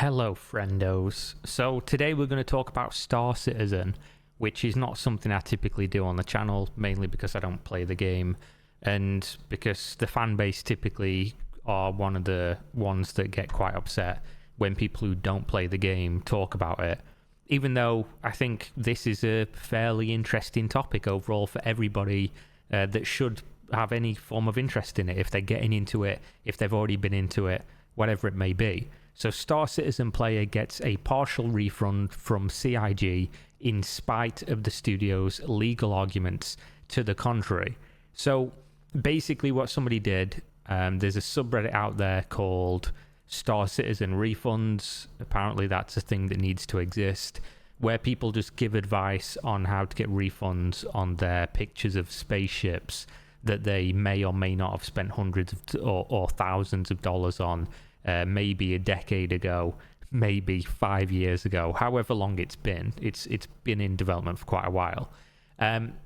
Hello, friendos. So today we're going to talk about Star Citizen, which is not something I typically do on the channel, mainly because I don't play the game, and because the fan base typically are one of the ones that get quite upset when people who don't play the game talk about it. Even though I think this is a fairly interesting topic overall for everybody that should have any form of interest in it, if they're getting into it, if they've already been into it, whatever it may be. So Star Citizen player gets a partial refund from CIG in spite of the studio's legal arguments to the contrary. So basically what somebody did, there's a subreddit out there called Star Citizen Refunds. Apparently that's a thing that needs to exist, where people just give advice on how to get refunds on their pictures of spaceships that they may or may not have spent hundreds or thousands of dollars on. Maybe a decade ago, maybe 5 years ago, however long it's been. It's been in development for quite a while.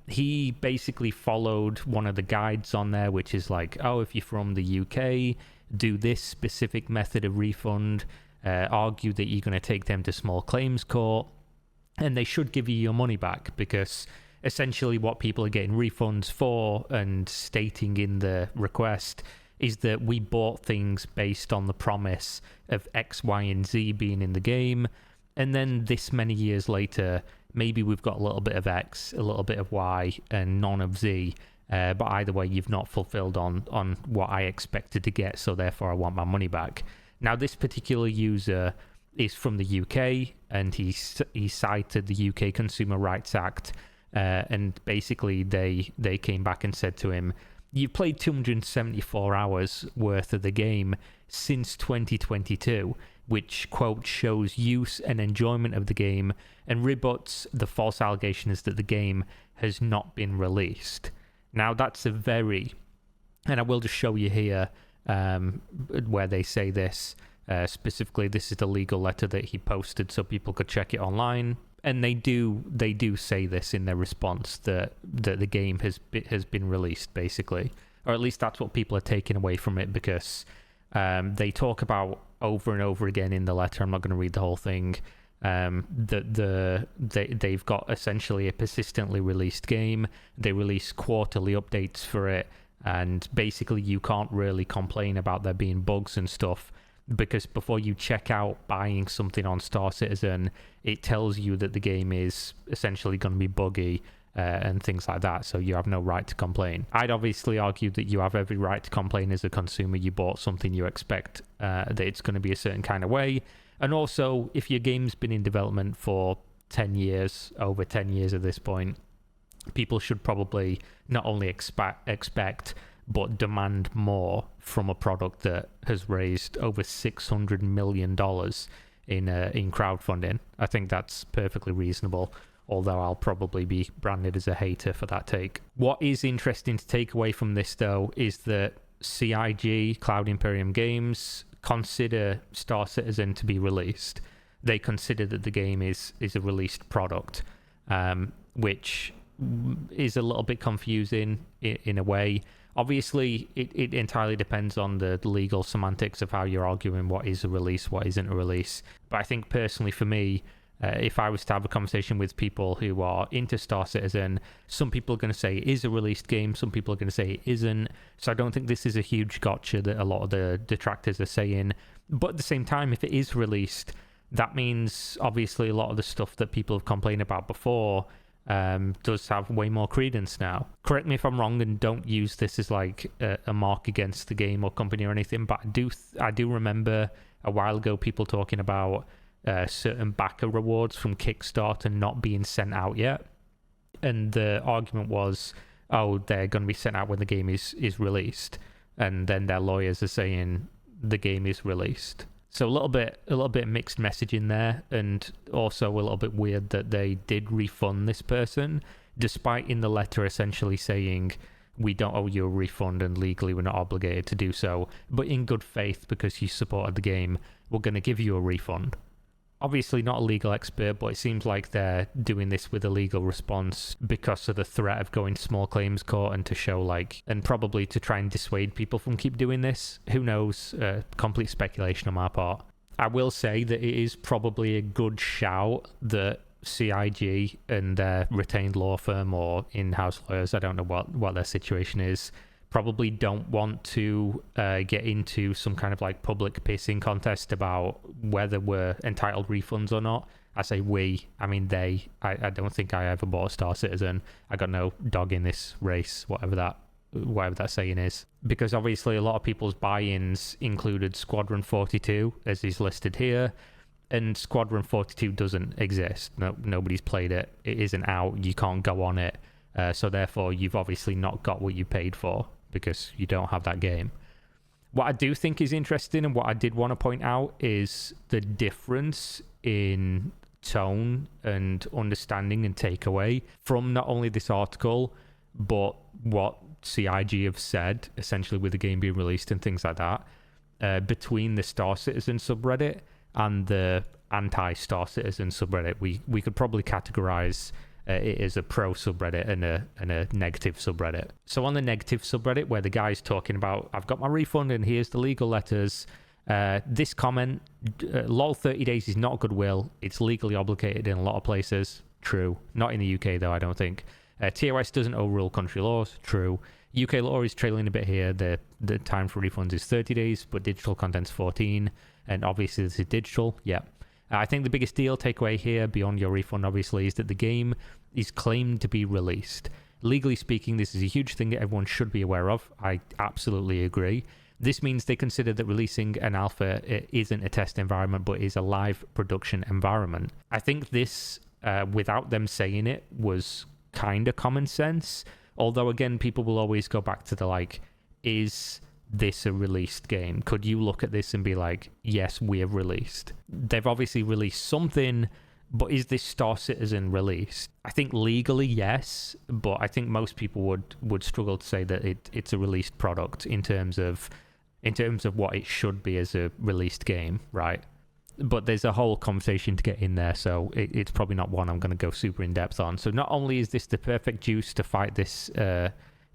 He basically followed one of the guides on there, which is like, oh, if you're from the UK, do this specific method of refund, argue that you're going to take them to small claims court, and they should give you your money back, because essentially what people are getting refunds for and stating in the request is that we bought things based on the promise of X, Y, and Z being in the game, and then this many years later, maybe we've got a little bit of X, a little bit of Y, and none of Z, but either way, you've not fulfilled on what I expected to get, so therefore I want my money back. Now, this particular user is from the UK, and he cited the UK Consumer Rights Act, and basically they came back and said to him, you've played 274 hours worth of the game since 2022, which, quote, shows use and enjoyment of the game and rebuts the false allegations that the game has not been released. Now, that's a very, and I will just show you here where they say this. Specifically, this is the legal letter that he posted so people could check it online. And they do say this in their response, that the game has been released, basically, or at least that's what people are taking away from it, because they talk about over and over again in the letter. I'm not going to read the whole thing. That they've got essentially a persistently released game. They release quarterly updates for it, and basically you can't really complain about there being bugs and stuff, because before you check out buying something on Star Citizen, it tells you that the game is essentially going to be buggy and things like that, so you have no right to complain. I'd obviously argue that you have every right to complain as a consumer. You bought something, you expect that it's going to be a certain kind of way, and also if your game's been in development for 10 years, over 10 years at this point, people should probably not only expect but demand more from a product that has raised over $600 million in crowdfunding. I think that's perfectly reasonable, although I'll probably be branded as a hater for that take. What is interesting to take away from this, though, is that CIG, Cloud Imperium Games, consider Star Citizen to be released. They consider that the game is a released product, which is a little bit confusing in a way. Obviously, it entirely depends on the legal semantics of how you're arguing what is a release, what isn't a release. But I think personally for me, if I was to have a conversation with people who are into Star Citizen, some people are going to say it is a released game, some people are going to say it isn't. So I don't think this is a huge gotcha that a lot of the detractors are saying. But at the same time, if it is released, that means obviously a lot of the stuff that people have complained about before does have way more credence now. Correct me if I'm wrong, and don't use this as like a mark against the game or company or anything, but I do remember a while ago people talking about certain backer rewards from Kickstarter not being sent out yet, and the argument was, oh, they're going to be sent out when the game is released, and then their lawyers are saying the game is released. So a little bit mixed message in there, and also a little bit weird that they did refund this person, despite in the letter essentially saying we don't owe you a refund and legally we're not obligated to do so, but in good faith because you supported the game, we're going to give you a refund. Obviously not a legal expert, but it seems like they're doing this with a legal response because of the threat of going to small claims court, and to show and probably to try and dissuade people from keep doing this. Who knows? Complete speculation on my part. I will say that it is probably a good shout that CIG and their retained law firm or in-house lawyers, I don't know what their situation is, probably don't want to get into some kind of like public pissing contest about whether we're entitled refunds or not. I say we, I mean they. I don't think I ever bought a Star Citizen. I got no dog in this race, whatever that saying is. Because obviously a lot of people's buy-ins included Squadron 42, as is listed here, and Squadron 42 doesn't exist. Nobody's played it. It isn't out. You can't go on it. So therefore, you've obviously not got what you paid for because you don't have that game. What I do think is interesting and what I did want to point out is the difference in tone and understanding and takeaway from not only this article, but what CIG have said, essentially with the game being released and things like that, between the Star Citizen subreddit and the anti-Star Citizen subreddit. We could probably categorize it as a pro subreddit and a negative subreddit. So on the negative subreddit, where the guy's talking about, I've got my refund and here's the legal letters, this comment, lol 30 days is not goodwill. It's legally obligated in a lot of places. True. Not in the UK though, I don't think. TOS doesn't overrule country laws. True. UK law is trailing a bit here. The time for refunds is 30 days, but digital content's 14. And obviously this is digital. Yeah. I think the biggest deal takeaway here, beyond your refund obviously, is that the game is claimed to be released. Legally speaking, this is a huge thing that everyone should be aware of. I absolutely agree. This means they consider that releasing an alpha isn't a test environment, but is a live production environment. I think this, without them saying it, was kind of common sense. Although, again, people will always go back to the, like, is this a released game? Could you look at this and be like, yes, we have released? They've obviously released something, but is this Star Citizen released? I think legally, yes, but I think most people would struggle to say that it's a released product in terms of what it should be as a released game, right? But there's a whole conversation to get in there, so it's probably not one I'm going to go super in depth on. So not only is this the perfect juice to fight this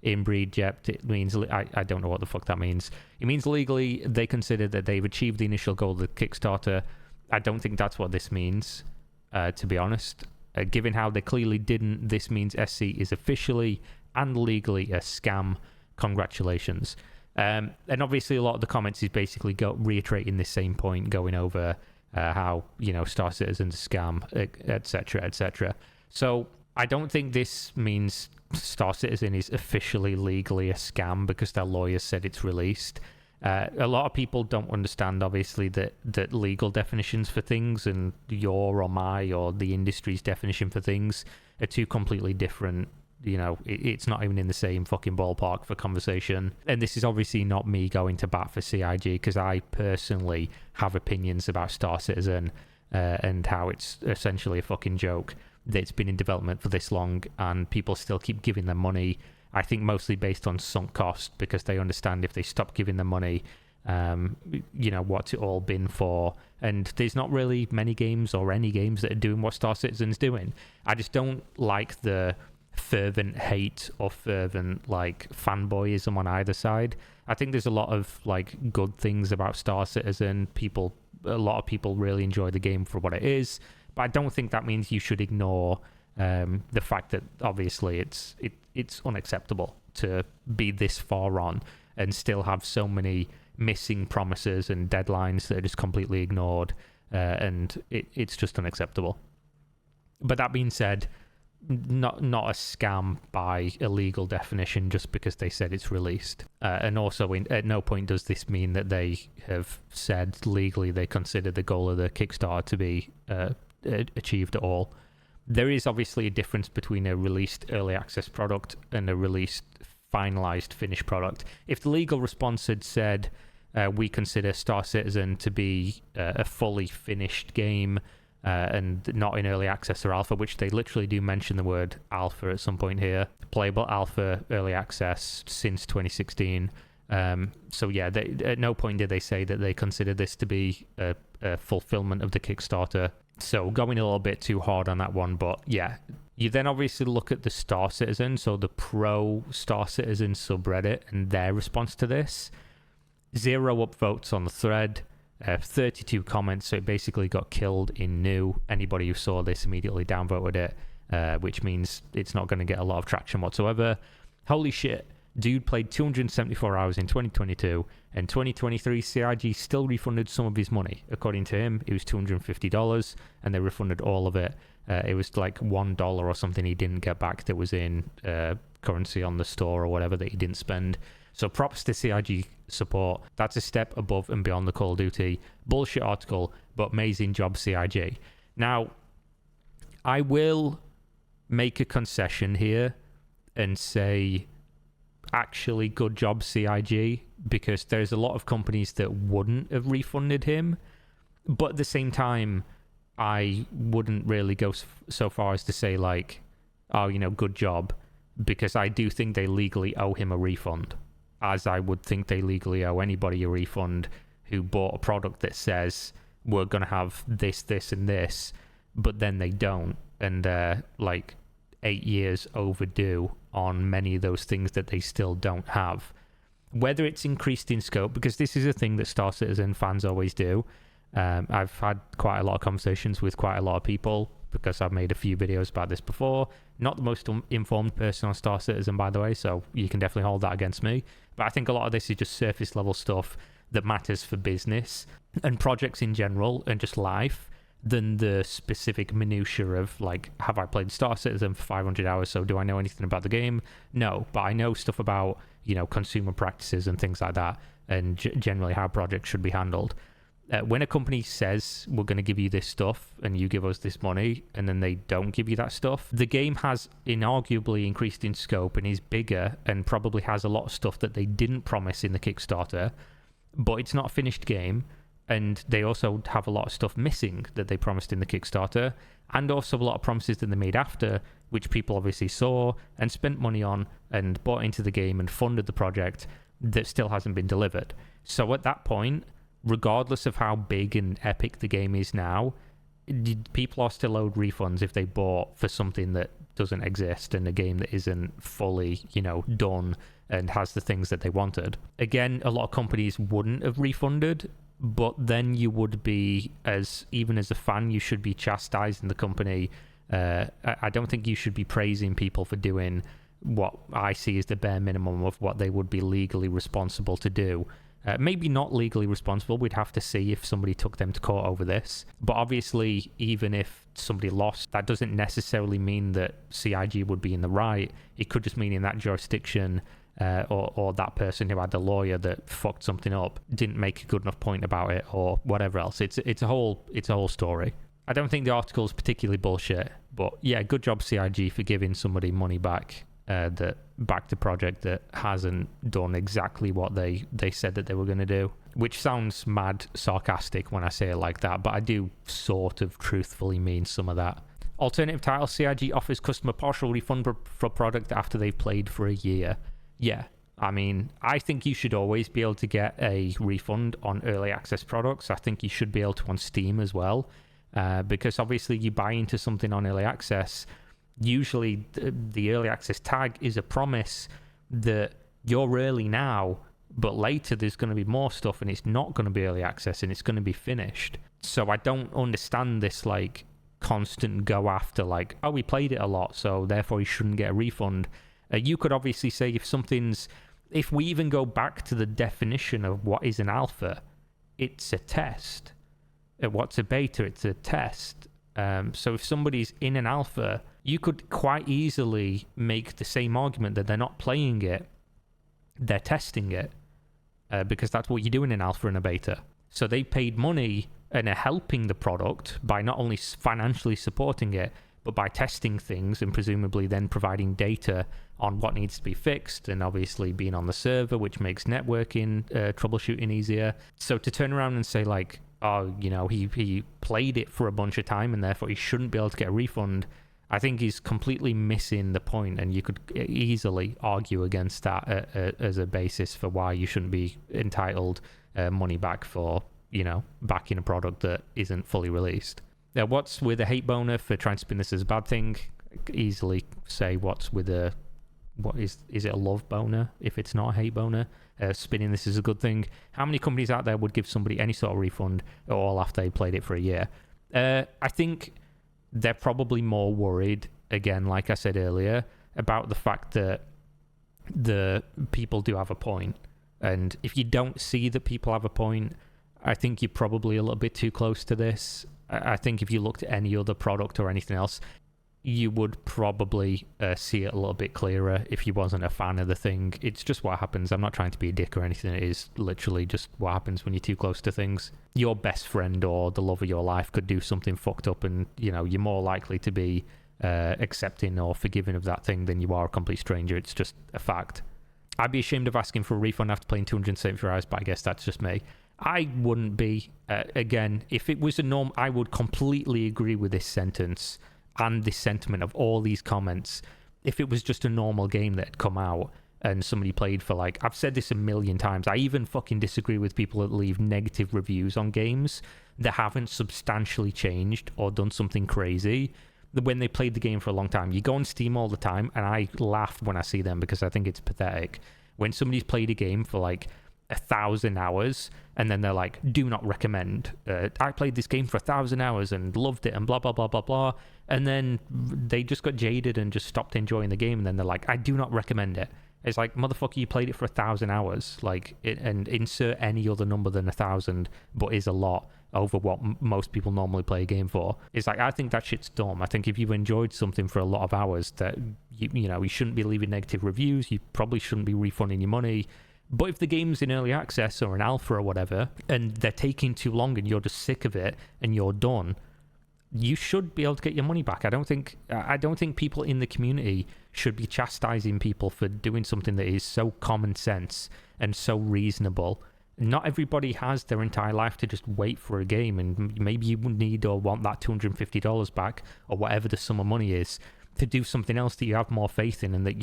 inbreed Jept, it means, I don't know what the fuck that means. It means legally they consider that they've achieved the initial goal of the Kickstarter. I don't think that's what this means, to be honest. Given how they clearly didn't, this means SC is officially and legally a scam. Congratulations. And obviously a lot of the comments is basically reiterating this same point, going over how, Star Citizen's a scam, etc., etc. So I don't think this means Star Citizen is officially legally a scam because their lawyers said it's released. A lot of people don't understand, obviously, that legal definitions for things and your or my or the industry's definition for things are two completely different. It's not even in the same fucking ballpark for conversation. And this is obviously not me going to bat for CIG, because I personally have opinions about Star Citizen and how it's essentially a fucking joke that it's been in development for this long and people still keep giving them money. I think mostly based on sunk cost, because they understand if they stop giving them money, what's it all been for? And there's not really many games or any games that are doing what Star Citizen's doing. I just don't like the fervent hate or fervent like fanboyism on either side. I think there's a lot of like good things about Star Citizen. A lot of people really enjoy the game for what it is, but I don't think that means you should ignore the fact that obviously it's unacceptable to be this far on and still have so many missing promises and deadlines that are just completely ignored, and it's just unacceptable. But that being said, not a scam by a legal definition just because they said it's released. And also, at no point does this mean that they have said legally they consider the goal of the Kickstarter to be achieved at all. There is obviously a difference between a released early access product and a released finalized finished product. If the legal response had said, we consider Star Citizen to be a fully finished game, and not in early access or alpha, which they literally do mention the word alpha at some point here. Playable alpha, early access since 2016. So yeah, at no point did they say that they consider this to be a fulfillment of the Kickstarter. So going a little bit too hard on that one, but yeah. You then obviously look at the Star Citizen, so the pro Star Citizen subreddit and their response to this. 0 upvotes on the thread. 32 comments, so it basically got killed in new. Anybody who saw this immediately downvoted it, which means it's not going to get a lot of traction whatsoever. Holy shit, dude played 274 hours in 2022, and 2023 CIG still refunded some of his money. According to him, it was $250, and they refunded all of it. It was like $1 or something he didn't get back that was in currency on the store or whatever that he didn't spend. So props to CIG support. That's a step above and beyond the Call of Duty. Bullshit article, but amazing job, CIG. Now, I will make a concession here and say, actually, good job, CIG, because there's a lot of companies that wouldn't have refunded him. But at the same time, I wouldn't really go so far as to say, like, oh, good job, because I do think they legally owe him a refund, as I would think they legally owe anybody a refund who bought a product that says we're going to have this, this, and this, but then they don't, and like 8 years overdue on many of those things that they still don't have. Whether it's increased in scope, because this is a thing that Star Citizen fans always do. I've had quite a lot of conversations with quite a lot of people, because I've made a few videos about this before. Not the most informed person on Star Citizen, by the way, so you can definitely hold that against me. But I think a lot of this is just surface level stuff that matters for business and projects in general and just life, than the specific minutiae of, like, have I played Star Citizen for 500 hours, so do I know anything about the game? No, but I know stuff about, consumer practices and things like that, and generally how projects should be handled. When a company says we're going to give you this stuff and you give us this money, and then they don't give you that stuff, the game has inarguably increased in scope and is bigger and probably has a lot of stuff that they didn't promise in the Kickstarter, but it's not a finished game. And they also have a lot of stuff missing that they promised in the Kickstarter, and also a lot of promises that they made after, which people obviously saw and spent money on and bought into the game and funded the project, that still hasn't been delivered. So at that point, regardless of how big and epic the game is now, people are still owed refunds if they bought for something that doesn't exist and a game that isn't fully, done and has the things that they wanted. Again, a lot of companies wouldn't have refunded, but then you would be, even as a fan, you should be chastising the company. I don't think you should be praising people for doing what I see as the bare minimum of what they would be legally responsible to do. Maybe not legally responsible. We'd have to see if somebody took them to court over this. But obviously, even if somebody lost, that doesn't necessarily mean that CIG would be in the right. It could just mean in that jurisdiction, or that person who had the lawyer that fucked something up didn't make a good enough point about it, or whatever else. It's a whole story. I don't think the article is particularly bullshit, but yeah, good job CIG for giving somebody money back, that backed a project that hasn't done exactly what they said that they were going to do, which sounds mad sarcastic when I say it like that, but I do sort of truthfully mean some of that. Alternative title, CIG offers customer partial refund for product after they've played for a year. Yeah, I mean, I think you should always be able to get a refund on early access products. I think you should be able to on Steam as well, because obviously you buy into something on early access, usually the early access tag is a promise that you're early now, but later there's going to be more stuff and it's not going to be early access and it's going to be finished. So I don't understand this, like, constant go after, like, oh, we played it a lot, so therefore you shouldn't get a refund. You could obviously say if we even go back to the definition of what is an alpha, it's a test. What's a beta? It's a test. So if somebody's in an alpha, you could quite easily make the same argument that they're not playing it, they're testing it, because that's what you do in an alpha and a beta. So they paid money and are helping the product by not only financially supporting it, but by testing things and presumably then providing data on what needs to be fixed, and obviously being on the server, which makes networking, troubleshooting easier. So to turn around and say, like, oh, he played it for a bunch of time and therefore he shouldn't be able to get a refund, I think he's completely missing the point, and you could easily argue against that as a basis for why you shouldn't be entitled money back for, backing a product that isn't fully released. What's with a hate boner for trying to spin this as a bad thing? I could easily say what's with a what is it a love boner if it's not a hate boner? Spinning this is a good thing. How many companies out there would give somebody any sort of refund at all after they played it for a year? I think they're probably more worried, again, like I said earlier, about the fact that the people do have a point. And if you don't see that people have a point, I think you're probably a little bit too close to this. I think if you looked at any other product or anything else, you would probably see it a little bit clearer if you wasn't a fan of the thing. It's just what happens. I'm not trying to be a dick or anything. It is literally just what happens when you're too close to things. Your best friend or the love of your life could do something fucked up, and you're more likely to be accepting or forgiving of that thing than you are a complete stranger. It's just a fact. I'd be ashamed of asking for a refund after playing 274 hours, but I guess that's just me. I wouldn't be. Again, if it was a norm, I would completely agree with this sentence and this sentiment of all these comments. If it was just a normal game that had come out and somebody played for, like, I've said this a million times, I even fucking disagree with people that leave negative reviews on games that haven't substantially changed or done something crazy when they played the game for a long time. You go on Steam all the time, and I laugh when I see them because I think it's pathetic. When somebody's played a game for like 1,000 hours and then they're like, do not recommend, I played this game for 1,000 hours and loved it and blah blah blah blah blah, and then they just got jaded and just stopped enjoying the game, and then they're like, I do not recommend it. It's like, motherfucker, you played it for 1,000 hours, like, and insert any other number than 1,000, but is a lot over what most people normally play a game for. It's like, I think that shit's dumb. I think if you've enjoyed something for a lot of hours, that you shouldn't be leaving negative reviews. You probably shouldn't be refunding your money. But if the game's in early access or an alpha or whatever, and they're taking too long and you're just sick of it and you're done, you should be able to get your money back. I don't think people in the community should be chastising people for doing something that is so common sense and so reasonable. Not everybody has their entire life to just wait for a game, and maybe you need or want that $250 back or whatever the sum of money is to do something else that you have more faith in, and that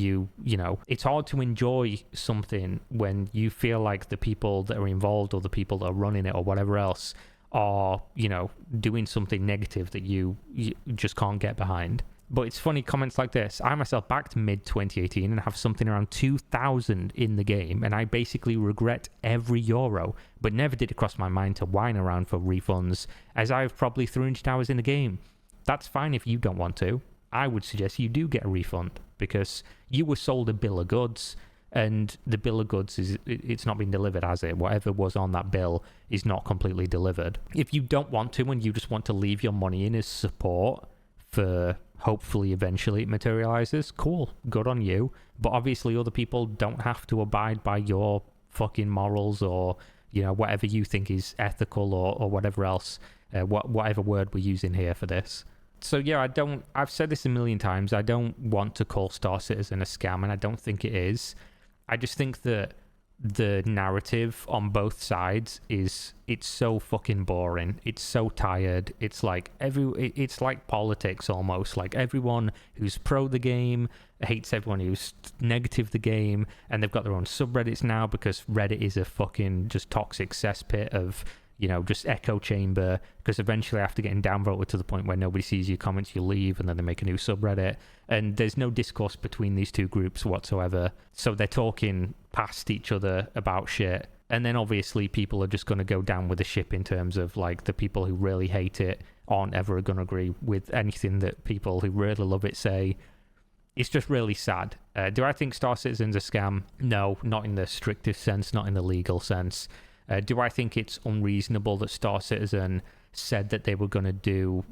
it's hard to enjoy something when you feel like the people that are involved or the people that are running it or whatever else are, doing something negative that you just can't get behind. But it's funny, comments like this. I myself backed mid-2018 and have something around 2,000 in the game, and I basically regret every euro, but never did it cross my mind to whine around for refunds, as I have probably 300 hours in the game. That's fine if you don't want to. I would suggest you do get a refund, because you were sold a bill of goods, and the bill of goods it's not been delivered, has it? Whatever was on that bill is not completely delivered. If you don't want to and you just want to leave your money in as support for hopefully eventually it materializes, cool, good on you. But obviously other people don't have to abide by your fucking morals or whatever you think is ethical or whatever else, whatever word we're using here for this. So yeah, I've said this a million times, I don't want to call Star Citizen a scam, and I don't think it is. I just think that the narrative on both sides it's so fucking boring. It's so tired. It's like it's like politics almost. Like, everyone who's pro the game hates everyone who's negative the game, and they've got their own subreddits now because Reddit is a fucking just toxic cesspit of just echo chamber, because eventually after getting downvoted to the point where nobody sees your comments, you leave, and then they make a new subreddit, and there's no discourse between these two groups whatsoever, so they're talking past each other about shit, and then obviously people are just going to go down with the ship in terms of, like, the people who really hate it aren't ever going to agree with anything that people who really love it say. It's just really sad. Do I think Star Citizen's a scam? No, not in the strictest sense, not in the legal sense. Do I think it's unreasonable that Star Citizen said that they were going to do,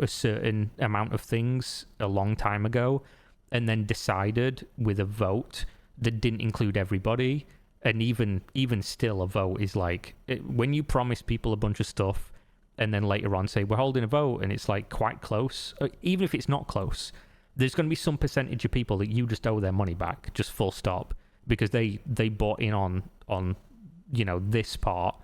a certain amount of things a long time ago, and then decided with a vote that didn't include everybody? And even still, a vote is like, when you promise people a bunch of stuff and then later on say, we're holding a vote, and it's like quite close, even if it's not close, there's going to be some percentage of people that you just owe their money back, just full stop, because they bought in on this part,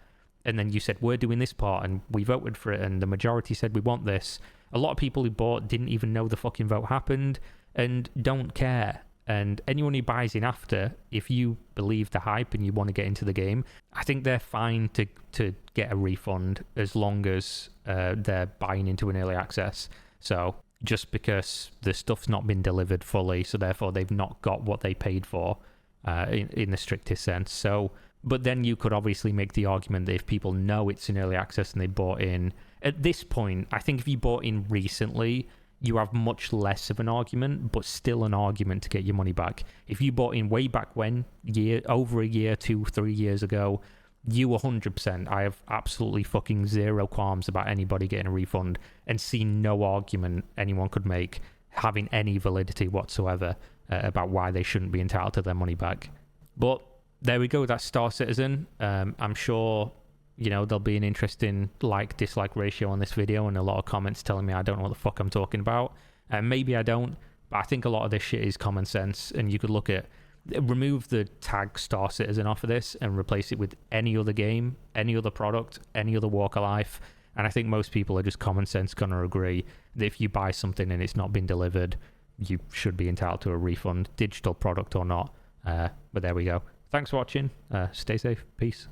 and then you said, we're doing this part, and we voted for it, and the majority said we want this. A lot of people who bought didn't even know the fucking vote happened and don't care. And anyone who buys in after, if you believe the hype and you want to get into the game, I think they're fine to get a refund as long as they're buying into an early access. So just because the stuff's not been delivered fully, so therefore they've not got what they paid for in the strictest sense. So, but then you could obviously make the argument that if people know it's in early access and they bought in, at this point, I think if you bought in recently, you have much less of an argument, but still an argument to get your money back. If you bought in way back when, over a year, 2-3 years ago, you 100%, I have absolutely fucking zero qualms about anybody getting a refund, and see no argument anyone could make having any validity whatsoever about why they shouldn't be entitled to their money back. But there we go, that's Star Citizen. I'm sure, you know, there'll be an interesting like-dislike ratio on this video, and a lot of comments telling me I don't know what the fuck I'm talking about. Maybe I don't, but I think a lot of this shit is common sense, and you could look at, remove the tag Star Citizen off of this and replace it with any other game, any other product, any other walk of life, and I think most people are just common sense gonna agree that if you buy something and it's not been delivered, you should be entitled to a refund, digital product or not. But there we go. Thanks for watching. Stay safe. Peace.